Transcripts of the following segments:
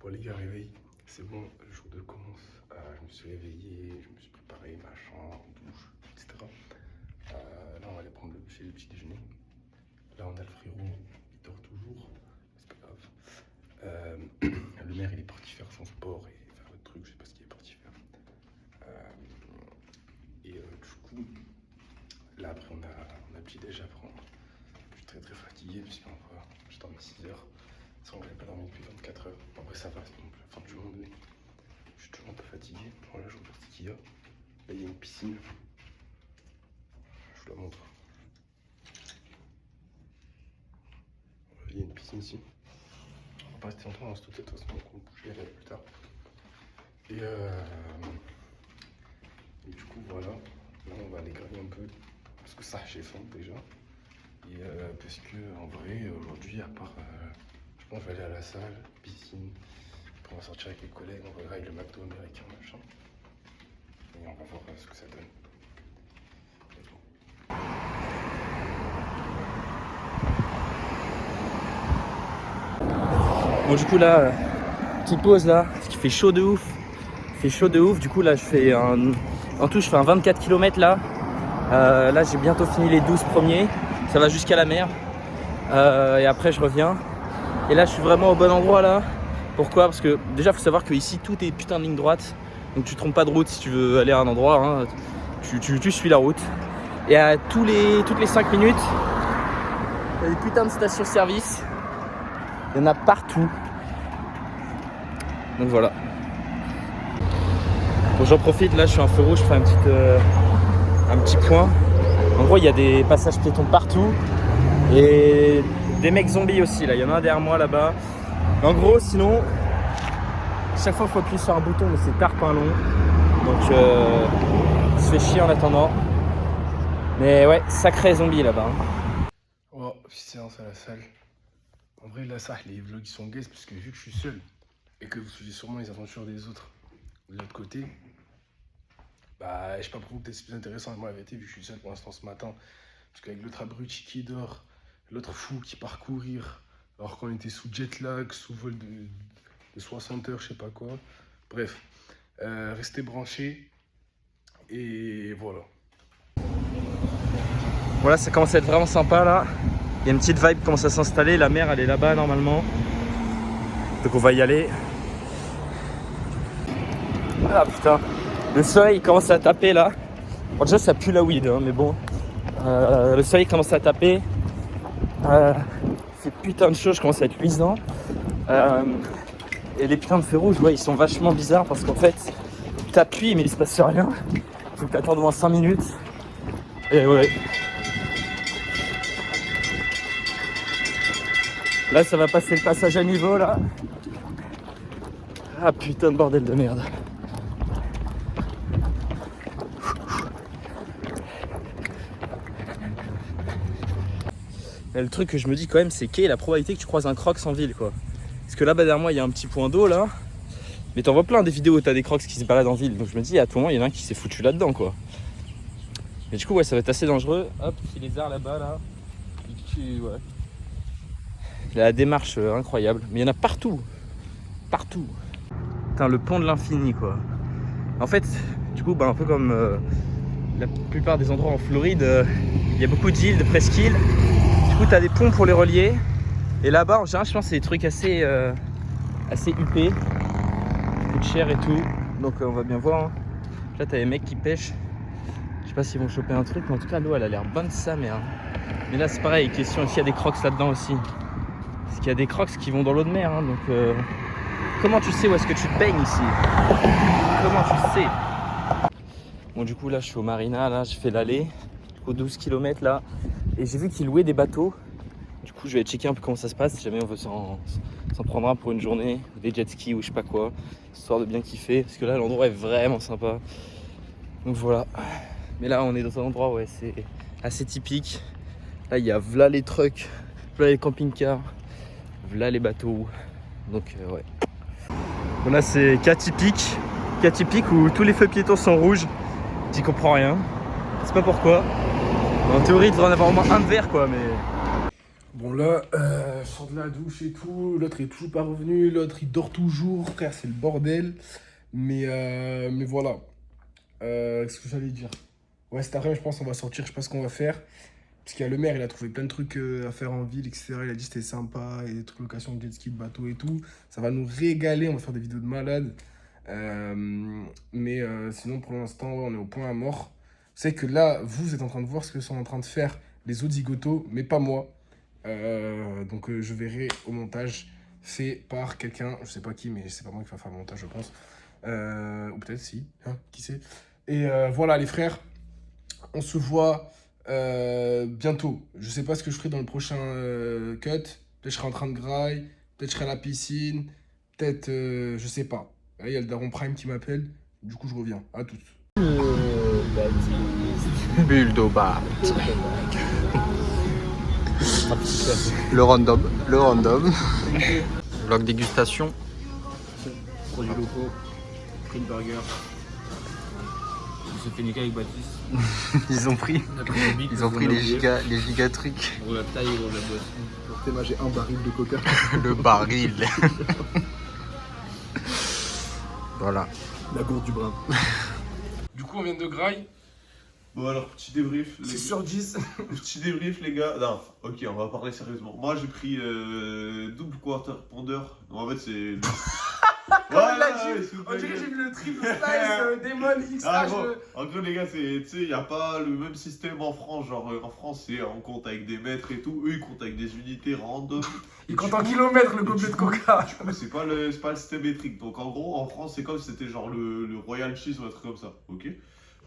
Bon les gars, réveil, c'est bon, le jour 2 commence. Je me suis réveillé, je me suis préparé, machin, douche, etc. Là on va aller prendre le petit déjeuner. Là on a le frérot, il dort toujours, c'est pas grave. Le maire il est parti faire son sport et faire le truc, je sais pas ce qu'il est parti faire. Du coup, là après on a petit déj à prendre. Je suis très fatigué puisque j'ai dormi 6 heures. Sans que j'ai pas dormi depuis 24 heures. Après ça va, c'est donc la fin du monde. Mais je suis toujours un peu fatigué. Voilà, je regarde ce qu'il y a. Là il y a une piscine. Je vous la montre. Il y a une piscine ici. On va pas rester longtemps dans ce hôtel de toute façon, donc on va bouger plus tard. Et du coup voilà. Là on va aller graver un peu. Parce que ça j'ai faim déjà. Et parce que en vrai aujourd'hui à part je pense que je vais aller à la salle, piscine, après on va sortir avec les collègues, on va grailler le McDo américain machin. Et on va voir ce que ça donne. Bon du coup là, petite pause là, parce qu'il fait chaud de ouf. Il fait chaud de ouf, du coup là je fais en tout je fais un 24 km là. Là j'ai bientôt fini les 12 premiers, ça va jusqu'à la mer. Et après je reviens. Et là je suis vraiment au bon endroit là. Pourquoi? Parce que déjà faut savoir que ici tout est putain de ligne droite. Donc tu te trompes pas de route si tu veux aller à un endroit, hein. Tu suis la route. Et à toutes les 5 minutes, il y a des putains de stations-service. Il y en a partout. Donc voilà. Bon, j'en profite, là je suis un feu rouge, je fais un petit point. En gros il y a des passages piétons partout. Et des mecs zombies aussi là, il y en a un derrière moi là-bas. En gros sinon, chaque fois il faut appuyer sur un bouton mais c'est tarpin long. Donc on se fait chier en attendant. Mais ouais, sacré zombie là-bas. Oh, séance à la salle. En vrai là ça, les vlogs ils sont gays parce que vu que je suis seul et que vous suivez sûrement les aventures des autres de l'autre côté, bah je sais pas pour vous peut-être c'est plus intéressant. Moi la vérité vu que je suis seul pour l'instant ce matin, parce qu'avec l'autre abruti qui dort, l'autre fou qui part courir, alors qu'on était sous jet lag, sous vol de 60 heures, je sais pas quoi. Bref, restez branchés et voilà. Voilà, ça commence à être vraiment sympa là. Il y a une petite vibe qui commence à s'installer. La mer elle est là-bas normalement. Donc on va y aller. Ah putain, le soleil commence à taper là. Bon, déjà ça pue la weed hein, mais bon. Le soleil commence à taper. C'est putain de chaud, je commence à être luisant. Et les putains de feux rouges, ouais, ils sont vachement bizarres parce qu'en fait, t'appuies mais il se passe rien. Faut que t'attendes au moins 5 minutes. Et ouais. Là, ça va passer le passage à niveau là. Ah putain de bordel de merde. Et le truc que je me dis quand même, c'est quelle est la probabilité que tu croises un crocs en ville quoi. Parce que là-bas derrière moi, il y a un petit point d'eau là. Mais t'en vois plein des vidéos où t'as des crocs qui se baladent en ville. Donc je me dis, à tout moment, il y en a un qui s'est foutu là-dedans quoi. Et du coup, ouais, ça va être assez dangereux. Hop, petit lézard là-bas là. Ouais. La démarche incroyable. Mais il y en a partout. Partout. Putain, le pont de l'infini quoi. En fait, du coup, bah, un peu comme la plupart des endroits en Floride, il y a beaucoup d'îles, de presqu'îles. Du coup, tu as des ponts pour les relier. Et là-bas, en général, je pense que c'est des trucs assez huppés. Ça coûte cher et tout. Donc, on va bien voir. Hein. Là, tu as des mecs qui pêchent. Je sais pas s'ils vont choper un truc, mais en tout cas, l'eau, elle a l'air bonne sa mère. Mais là, c'est pareil, question est-ce qu'il y a des crocs là-dedans aussi. Parce qu'il y a des crocs qui vont dans l'eau de mer. Hein, donc, comment tu sais où est-ce que tu te baignes ici? Comment tu sais? Bon, du coup, là, je suis au marina. Là, j'ai fait l'aller. Du coup, 12 km là. Et j'ai vu qu'ils louaient des bateaux. Du coup, je vais checker un peu comment ça se passe. Si jamais on veut s'en prendre un pour une journée, ou des jet skis ou je sais pas quoi. Histoire de bien kiffer. Parce que là, l'endroit est vraiment sympa. Donc voilà. Mais là, on est dans un endroit, ouais, c'est assez typique. Là, il y a v'là les trucks, v'là les camping-cars, v'là les bateaux. Donc, ouais. Bon, là, c'est cas typique où tous les feux piétons sont rouges. J'y comprends rien. Je sais pas pourquoi. En théorie, il devrait en avoir au moins un de vert, quoi, mais... Bon là, je sors de la douche et tout, l'autre est toujours pas revenu, l'autre il dort toujours, frère, c'est le bordel. Mais voilà. Qu'est-ce que j'allais dire? Ouais, cet après-midi, je pense qu'on va sortir, je sais pas ce qu'on va faire. Parce qu'il y a le maire, il a trouvé plein de trucs à faire en ville, etc. Il a dit que c'était sympa, et des trucs location de jet ski, de bateau et tout. Ça va nous régaler, on va faire des vidéos de malades. Sinon, pour l'instant, on est au point à mort. C'est que là, vous êtes en train de voir ce que sont en train de faire les autres zigotos, mais pas moi. Donc je verrai au montage fait par quelqu'un, je sais pas qui, mais c'est pas moi qui va faire le montage, je pense. Ou peut-être si, hein, qui sait. Et voilà les frères, on se voit bientôt. Je sais pas ce que je ferai dans le prochain cut. Peut-être je serai en train de graille, peut-être je serai à la piscine, peut-être je sais pas. Là, il y a le Daron Prime qui m'appelle, du coup je reviens. À toutes. Buldobat. Le random. Vlog dégustation. Produits locaux, prix de burger. On s'est fait niquer avec Baptiste. Ils ont pris les giga trucs. On la taille, on la boisson. Pour Théma, j'ai un baril de coca. Le baril. Voilà. La gourde du brin. Du coup, on vient de graille. Bon alors, petit débrief. C'est sur 10. Petit débrief les gars. Non, ok, on va parler sérieusement. Moi j'ai pris double quarter pounder. Non, en fait c'est... On dirait que j'ai vu le triple slice Demon X. En gros les gars, tu sais, il n'y a pas le même système en France. Genre en France, on compte avec des mètres et tout. Eux, ils comptent avec des unités random. Ils comptent en kilomètres le gobelet de coca. Du coup, c'est pas le système métrique. Donc en gros, en France, c'est comme si c'était genre le Royal Cheese ou un truc comme ça. Ok.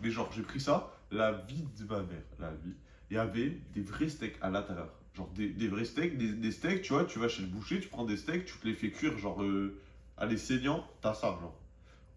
Mais genre, j'ai pris ça, la vie de ma mère, il y avait des vrais steaks à l'intérieur. Genre des vrais steaks, des steaks, tu vois, tu vas chez le boucher, tu prends des steaks, tu te les fais cuire, genre, allez, saignant, t'as ça, genre.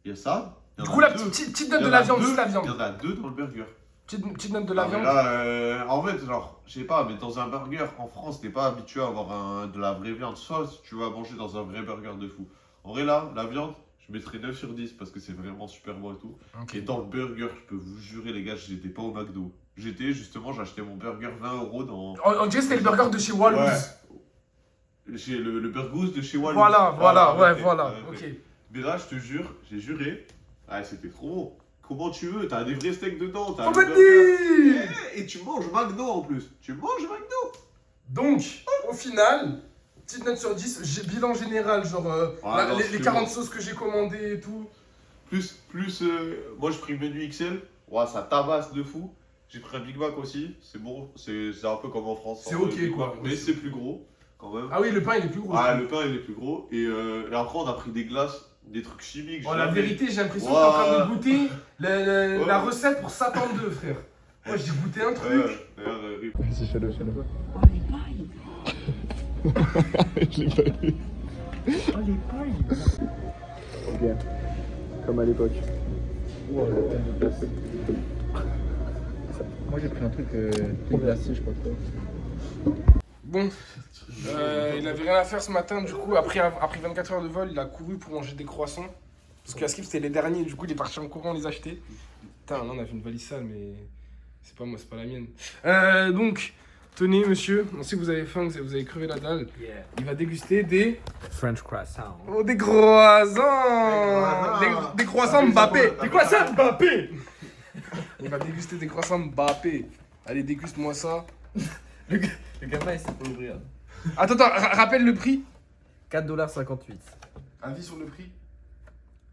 Il y a ça. Du coup, la petite note de la viande, juste la viande. Il y en a deux dans le burger. Petite note de la viande. Là, en fait, genre, je sais pas, mais dans un burger, en France, t'es pas habitué à avoir de la vraie viande. Soit tu vas manger dans un vrai burger de fou. En vrai, là, la viande, je mettrais 9 sur 10 parce que c'est vraiment super bon et tout. Okay. Et dans le burger, je peux vous jurer, les gars, j'étais pas au McDo. Justement, j'ai acheté mon burger 20 € dans. On dirait que c'était le burger de chez Wallouz. Ouais. J'ai le burgous de chez Wallouz. Voilà. Ok. Mais là, je te jure, j'ai juré. Ah, c'était trop bon. Comment tu veux? T'as des vrais steaks dedans. T'as et tu manges McDo en plus. Tu manges McDo. Donc, au final, petite note sur 10, bilan général, genre les 40 sauces que j'ai commandées et tout. Moi, je pris le menu XL. Ouais, ça tabasse de fou. J'ai pris un Big Mac aussi. C'est bon. C'est un peu comme en France. C'est ok quoi. Mais c'est plus gros quand même. Ah oui, le pain il est plus gros. Ah, le pain il est plus gros. Et après, on a pris des glaces. Des trucs chimiques. La vérité, j'ai l'impression que t'es en train de goûter la recette pour Satan 2, frère. Moi, j'ai goûté un truc. Vas-y, fais-le. Oh, les pailles. Je l'ai pas vu. Oh, les pailles. Ok. Comme à l'époque. Wow, la peine de place. Moi, j'ai pris un truc glacé, je crois pas. Bon, il avait rien à faire ce matin, du coup, après 24 heures de vol, il a couru pour manger des croissants. Parce que la skip c'était les derniers, du coup, il est parti en courant les acheter. Putain, là, on a fait une valise sale, mais c'est pas moi, c'est pas la mienne. Donc, tenez, monsieur, on sait que vous avez faim, que vous avez crevé la dalle. Yeah. Il va déguster des... French croissant. Oh, des croissants. Des croissants Mbappé. Des croissants Mbappé. Il va déguster des croissants Mbappé. Allez, déguste-moi ça. Le gamin, il sait pas ouvrir. Attends, rappelle le prix. 4,58$. Avis sur le prix.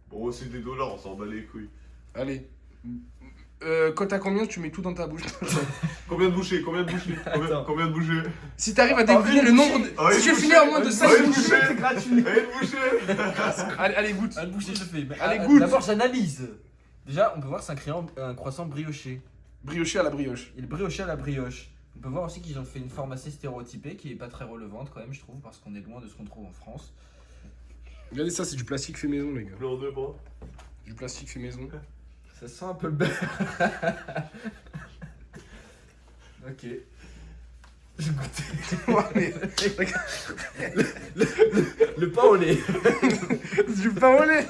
Bon, c'est des dollars, on s'en bat les couilles. Allez. Quand t'as combien, tu mets tout dans ta bouche. Combien de bouchées Combien de bouchées Si t'arrives à deviner le nombre de... Si tu finis en moins de 5 bouchées, c'est gratuit. Une bouchée. Allez, goûte. Un bouchée, je fais. Allez, goûte. D'abord, j'analyse. Déjà, on peut voir, c'est un croissant brioché. Brioché à la brioche. Il est brioché à la brioche. On peut voir aussi qu'ils ont fait une forme assez stéréotypée qui est pas très relevante quand même, je trouve, parce qu'on est loin de ce qu'on trouve en France. Regardez ça, c'est du plastique fait maison, les gars. Blanc de bras. Du plastique fait maison. Ça sent un peu le beurre. Ok. J'ai goûté. Le pain au lait. Du pain au lait.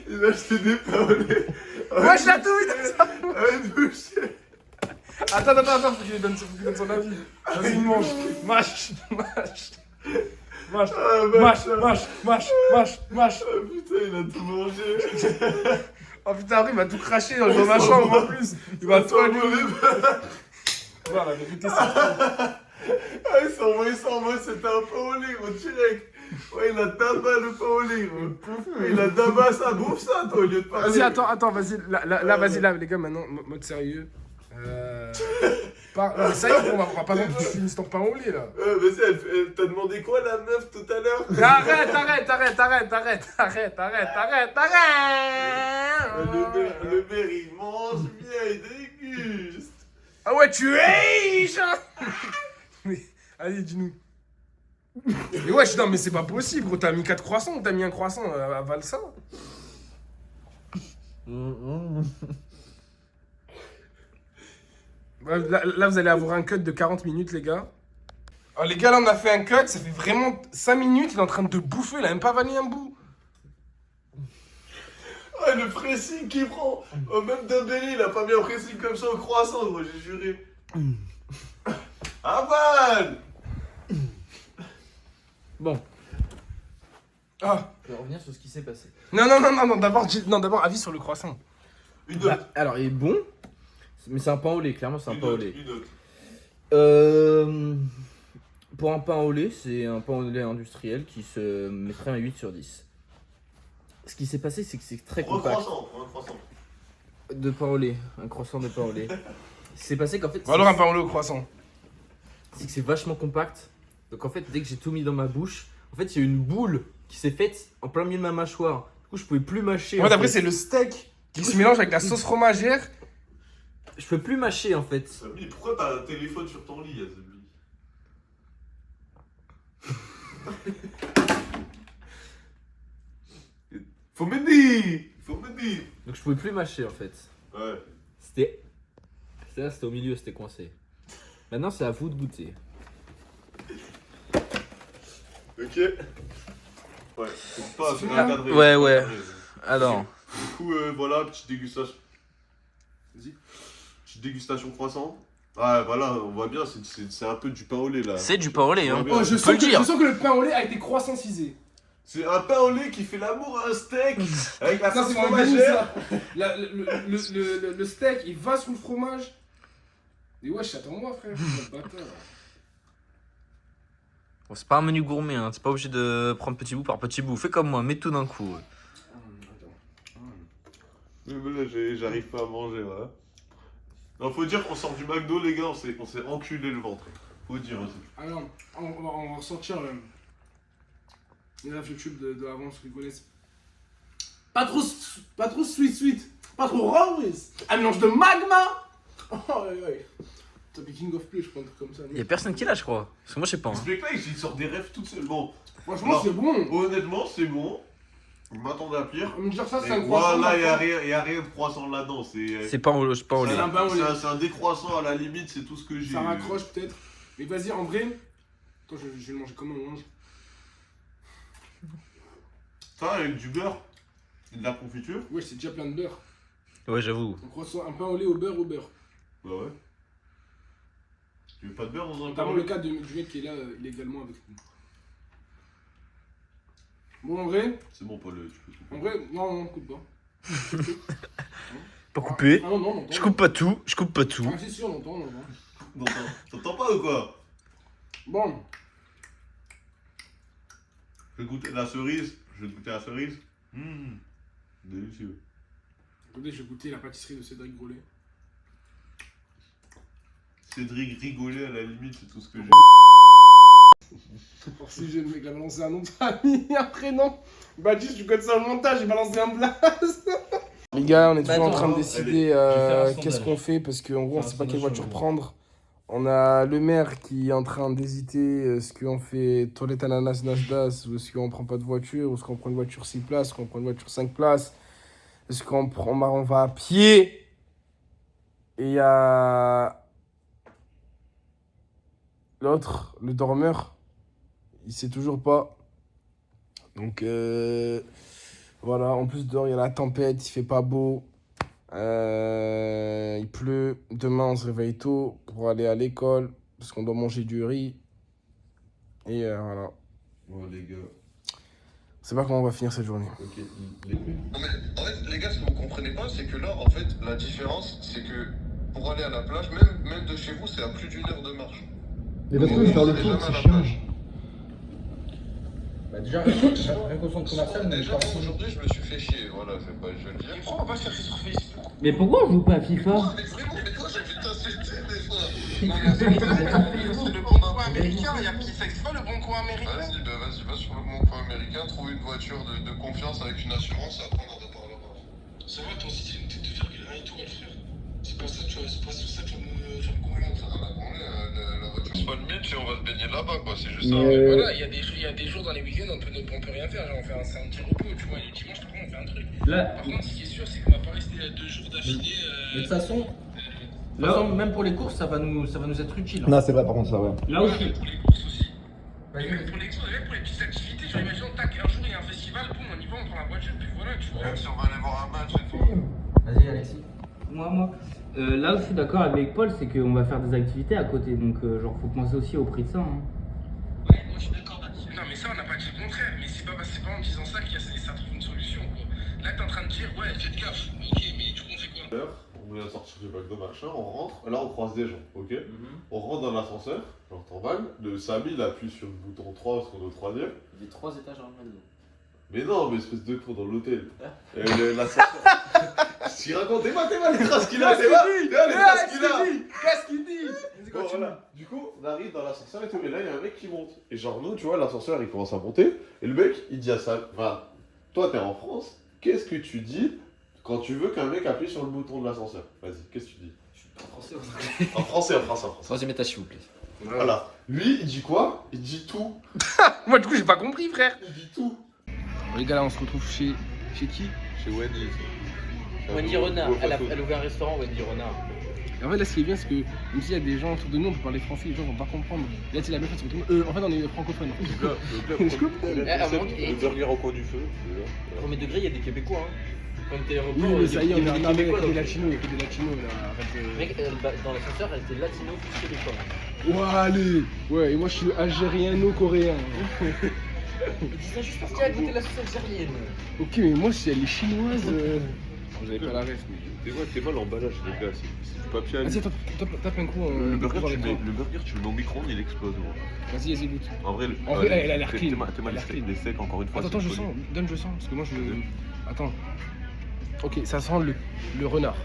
Il a acheté des pains au lait. Moi, je la douille. Une bouchée. Attends, faut qu'il donne son avis. Vas-y, mange. Mâche. Putain, il a tout mangé. Oh putain, après, il va tout cracher dans ma chambre en plus. Il va tout allumer. Voilà, la vérité, c'est Ah, il s'est envoyé ça en mode c'était un pain au lait, gros, direct. Ouais, il a tabac le pain au lait, gros. Il a tabac ça, bouffe ça, toi, au lieu de parler. Vas-y, attends, vas-y. Là, vas-y, là, les gars, maintenant, mode sérieux. Non, mais ça y est, on va pas non plus finir ton pain au lait, là. Vas-y, elle t'a demandé quoi, la meuf, tout à l'heure? Arrête. Le maire, il mange bien, il déguste. Ah ouais, tu es Mais, allez, dis-nous. Mais ouais, non, mais c'est pas possible, gros. T'as mis 4 croissants ou t'as mis un croissant? Avale ça. Là, vous allez avoir un cut de 40 minutes, les gars. Oh, les gars, là, on a fait un cut. Ça fait vraiment 5 minutes. Il est en train de bouffer. Il a même pas avalé un bout. Ah, le pressing qu'il prend. Oh, même Dembélé, il a pas mis un pressing comme ça au croissant, gros, j'ai juré. Avale. Bon, Ah. je vais revenir sur ce qui s'est passé. Non. D'abord, avis sur le croissant. Une note. Bah, alors, il est bon, mais c'est un pain au lait, clairement, c'est un Une pain au note, lait. une note. Pour un pain au lait, c'est un pain au lait industriel qui se mettrait un 8 sur 10. Ce qui s'est passé, c'est que c'est très Prends un compact. croissant, prends un croissant. De pain au lait, un croissant de pain au lait. C'est passé qu'en fait, Ou alors un pain au lait au croissant. c'est que c'est vachement compact. Donc en fait, dès que j'ai tout mis dans ma bouche, en fait, il y a une boule qui s'est faite en plein milieu de ma mâchoire. Du coup, je pouvais plus mâcher. En fait, en après, fait. c'est le steak qui se mélange avec la sauce fromagère. Je peux plus mâcher en fait. Sabli, pourquoi t'as un téléphone sur ton lit, Sabli? Faut m'aider. Donc je pouvais plus mâcher en fait. Ouais. C'était là, c'était au milieu, c'était coincé. Maintenant, c'est à vous de goûter. Ok. Ouais, c'est pas c'est encadré. Ouais, c'est ouais. encadré. Alors, Du coup, voilà, petite dégustation. Vas-y. Petite dégustation croissant. Ah, voilà, on voit bien, c'est un peu du pain au lait là. c'est du pain au lait, hein. Oh, Je sens que le pain au lait a été croissancisé. C'est un pain au lait qui fait l'amour à un steak avec la Ça, sauce c'est mon fromagère. Le steak, il va sur le fromage. Et wesh, attends-moi, frère. Bâtard. Bon, c'est pas un menu gourmet, hein. T'es pas obligé de prendre petit bout par petit bout. Fais comme moi, mets tout d'un coup. Mais là, j'arrive pas à manger, voilà. Non, faut dire qu'on sort du McDo, les gars, on s'est enculé le ventre. Faut dire aussi. Alors, on va ressortir les rêves YouTube de avant, ceux qui connaissent. Pas trop sweet. Pas trop Rawis. Un mélange de magma. Oh, ouais. T'as fait King of Play, je crois, un truc comme ça. Y'a personne qui l'a, je crois. Parce que moi, je sais pas. Hein. Ce mec-là, il sort des rêves tout seul. Bon, Franchement, Alors, c'est bon. honnêtement, c'est bon. Je m'attendais à pire. On me dire ça, c'est Mais un croissant. voilà, y a rien de croissant là-dedans. C'est pas au C'est lait. un pain au lait. C'est un décroissant à la limite, c'est tout ce que j'ai. Ça raccroche peut-être. Mais vas-y, en vrai. Attends, je vais le manger comment on mange. Ça, avec du beurre et de la confiture. Wesh, c'est déjà plein de beurre. Ouais, j'avoue. Un croissant, un pain au lait au beurre. Bah ouais. Tu veux pas de beurre dans un pain Notamment au le lait? cas du mec qui est là illégalement avec nous. Bon, en vrai, C'est bon, Paul, tu peux couper. en vrai, non, coupe pas. Pas coupé. Ah non, Je coupe pas tout. Je coupe pas tout. Ah, c'est sûr, on entend. Non, t'entends pas ou quoi? Bon, Je vais goûter la cerise. Délicieux. attendez, je vais goûter la pâtisserie de Cédric Grolet. Cédric rigolait à la limite, c'est tout ce que j'ai. Pour si j'ai le mec a balancé un nom de famille, un prénom. Baptiste, tu connais ça au montage, j'ai balancé un blast. Les gars, on est toujours en train de décider qu'est-ce qu'on fait parce qu'en gros, on sait pas quelle voiture prendre. On a le maire qui est en train d'hésiter est-ce qu'on fait toilette ananas nasdas ou est-ce qu'on prend pas de voiture ou est-ce qu'on prend une voiture 6 places, est-ce qu'on prend une voiture 5 places, est-ce qu'on prend, on va à pied. Et il y a l'autre, le dormeur, il sait toujours pas. Donc voilà, en plus dehors il y a la tempête, il fait pas beau. Il pleut. Demain, on se réveille tôt pour aller à l'école parce qu'on doit manger du riz. Et voilà. Ouais, les gars. On sait pas comment on va finir cette journée. Ok. Non mais en fait les gars, ce que vous comprenez pas, c'est que là en fait la différence c'est que pour aller à la plage, même de chez vous, c'est à plus d'1 heure de marche. Mais parce que faire le tour, c'est chiant. Bah déjà, rien qu'au centre commercial, Déjà moi, aujourd'hui je me suis fait chier, voilà, je vais le dire. Pourquoi on va pas chercher sur Facebook? Mais pourquoi on joue pas à FIFA? Mais vraiment, mais toi j'ai envie de t'insulter des fois. C'est le bon coin américain, c'est pas le bon coin américain. Vas-y, va sur le bon coin américain, trouve une voiture de confiance avec une assurance, et après on en reparlera. Ça va, toi aussi, c'est une tête de virgule 1 étoile, frère. C'est pas ça, tu vois, c'est pas sur ça que je me convainc. Ça va la branler, la voiture. C'est pas le mythe, on va se baigner là-bas, quoi, c'est juste ça. Voilà, il y a des jours dans les week-ends, on peut rien faire. Genre, on fait un petit repos, tu vois. Et le dimanche, on fait un truc. Là, Par contre, ce qui est sûr, c'est qu'on va pas rester 2 jours d'affilée. Mais de toute façon, même pour les courses, ça va nous être utile. Non, c'est vrai, par contre, ça, ouais. là aussi. Même pour les courses aussi. Et même pour les courses, même pour les petites activités. Genre, imaginons, tac, un jour il y a un festival, boum, on y va, on prend la voiture, puis voilà, tu vois. Même si on va aller voir un match et tout. Vas-y, Alexis. Moi. Là où je suis d'accord avec Paul, c'est qu'on va faire des activités à côté. Donc, genre, faut penser aussi au prix de ça. Hein. Ouais, moi je suis d'accord là-dessus. Non, mais ça, on n'a pas dit le contraire. Mais c'est pas en disant ça qu'il y a ça trouve une solution, quoi. Là, t'es en train de dire, ouais, faites gaffe. Ok, mais du coup, on fait quoi? On vient sortir du McDo, machin, on rentre, là on croise des gens, ok? On rentre dans l'ascenseur, genre t'emballes, le Samy il appuie sur le bouton 3 sur le troisième. Il y a 3 étages dans le McDo. Mais non, mais espèce de con dans l'hôtel. L'ascenseur. Si raconte, t'es mal les traces qu'il a, t'es mal les traces qu'il a. Qu'est-ce qu'il dit? Bon, voilà. Du coup, on arrive dans l'ascenseur et tout, et là il y a un mec qui monte. Et genre nous, tu vois, l'ascenseur il commence à monter, et le mec il dit à ça, enfin, toi t'es en France, qu'est-ce que tu dis quand tu veux qu'un mec appuie sur le bouton de l'ascenseur? Vas-y, qu'est-ce que tu dis? Français En français. Troisième étage, s'il vous plaît. Voilà. Lui, il dit quoi? Il dit tout. Moi, du coup, j'ai pas compris, frère. Il dit tout. Les gars, là, on se retrouve chez qui? Chez Wendy. Wendy Renard. Elle a ouvert un restaurant, Wendy Renard. Et en fait, là, ce qui est bien, c'est que même s'il y a des gens autour de nous, on peut parler français, les gens vont pas comprendre. Là, c'est la même chose, c'est que en fait, on est francophones. Le burger au coin du feu. Premier degré, il y a des Québécois. Hein. Quand t'es Oui, mais ça y est, on est Québécois. avec des latinos, il y a que des latinos, là. Arrête. Mec, dans l'ascenseur, elle était latino plus québécois. Ouais, allez. Ouais, et moi, je suis algériano-coréen. Il dit ça juste parce qu'elle a goûté la sauce algérienne. Ok, mais moi, si elle est chinoise. J'avais pas la ref, mais. T'es mal l'emballage, les gars. C'est du papier. Vas-y, tape un coup. Le burger, tu le mets au micro-ondes, il explose. Gros. Vas-y, goûte. En vrai, Elle a l'air clean. T'es mal les steaks, encore une fois. Attends, je sens. Je sens. Parce que moi, Attends. Ok, ça sent le renard.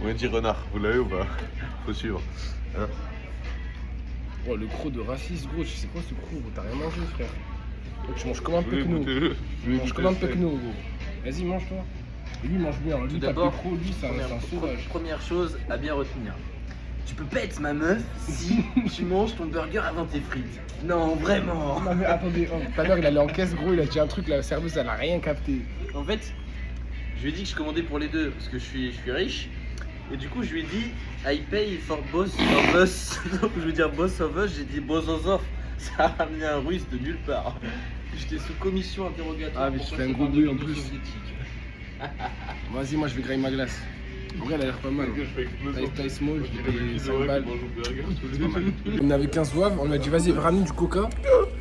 Wendy Renard, vous l'avez ou pas? Faut suivre. Hein? Oh, le croc de raciste, gros. C'est quoi ce croc, gros? T'as rien mangé, frère. Oh, tu manges comme un pecno. Tu manges comme un pecno, gros. Vas-y, mange-toi. Et lui, il mange bien. Lui, pas de d'abord, croc, lui, c'est un sauvage. Première chose à bien retenir. Tu peux pas être ma meuf si tu manges ton burger avant tes frites. Non, vraiment. Non, mais attendez, tout à l'heure, il allait en caisse, gros. Il a dit un truc, la serveuse, elle a rien capté. En fait, je lui ai dit que je commandais pour les deux parce que je suis riche. Et du coup, je lui ai dit I pay for boss of us. Donc, je veux dire boss of us, j'ai dit boss of us. Ça a ramené un russe de nulle part. J'étais sous commission interrogatoire. Ah, mais je fais un gros bruit en plus. Vas-y, moi, je vais grailler ma glace. En vrai, elle a l'air pas mal. Taille small, je vais payer 5 balles. On avait 15 waves, on lui a dit vas-y, ramène du coca.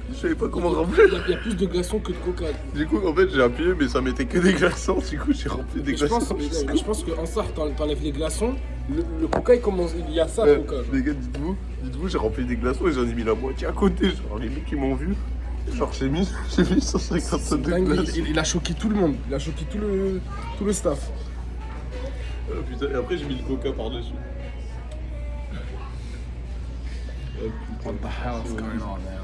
Je savais pas comment remplir. Il y a plus de glaçons que de coca. Du coup, en fait, j'ai appuyé, mais ça mettait que des glaçons. Du coup, j'ai rempli des glaçons. Je pense qu'en ça, t'enlèves les glaçons. Le coca, il commence. Il y a ça, coca. Les gars, dites-vous, j'ai rempli des glaçons et j'en ai mis la moitié à côté. Genre, les mecs qui m'ont vu. Genre, j'ai mis 150 de glaçons. Il a choqué tout le monde. Il a choqué tout le staff. Oh, putain, et après, j'ai mis le coca par-dessus. What the hell is going on, man?